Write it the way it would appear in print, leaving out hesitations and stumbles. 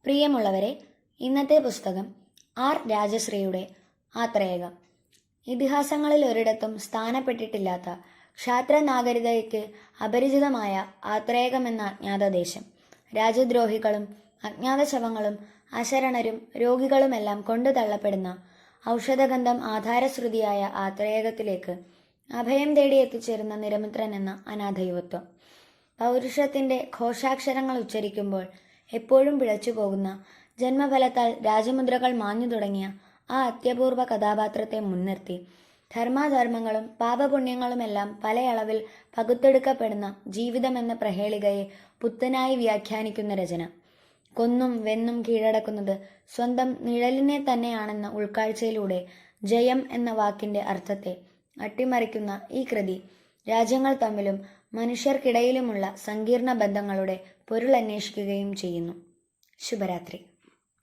പ്രിയമുള്ളവരെ, ഇന്നത്തെ പുസ്തകം ആർ രാജശ്രീയുടെ ആത്രേയകം. ഇതിഹാസങ്ങളിൽ ഒരിടത്തും സ്ഥാനപ്പെട്ടിട്ടില്ലാത്ത ക്ഷാത്രനാഗരികതയ്ക്ക് അപരിചിതമായ ആത്രേയകമെന്ന അജ്ഞാതദേശം. രാജ്യദ്രോഹികളും അജ്ഞാത ശവങ്ങളും അശരണരും രോഗികളുമെല്ലാം കൊണ്ടു തള്ളപ്പെടുന്ന ഔഷധഗന്ധം ആധാരശ്രുതിയായ ആത്രേയകത്തിലേക്ക് അഭയം തേടി എത്തിച്ചേരുന്ന നിരമിത്രൻ എന്ന അനാഥയുവത്വം. പൗരുഷത്തിന്റെ ഘോഷാക്ഷരങ്ങൾ ഉച്ചരിക്കുമ്പോൾ എപ്പോഴും പിഴച്ചു പോകുന്ന, ജന്മഫലത്താൽ രാജമുദ്രകൾ മാഞ്ഞു തുടങ്ങിയ ആ അത്യപൂർവ കഥാപാത്രത്തെ മുൻനിർത്തി ധർമാധർമ്മങ്ങളും പാപപുണ്യങ്ങളുമെല്ലാം പലയളവിൽ പകുത്തെടുക്കപ്പെടുന്ന ജീവിതമെന്ന പ്രഹേളികയെ പുത്തനായി വ്യാഖ്യാനിക്കുന്ന രചന. കൊന്നും വെന്നും കീഴടക്കുന്നത് സ്വന്തം നിഴലിനെ തന്നെയാണെന്ന ഉൾക്കാഴ്ചയിലൂടെ ജയം എന്ന വാക്കിന്റെ അർത്ഥത്തെ അട്ടിമറിക്കുന്ന ഈ കൃതി രാജ്യങ്ങൾ തമ്മിലും മനുഷ്യർക്കിടയിലുമുള്ള സങ്കീർണ ബന്ധങ്ങളുടെ പൊരുളന്വേഷിക്കുകയും ചെയ്യുന്നു. ശുഭരാത്രി.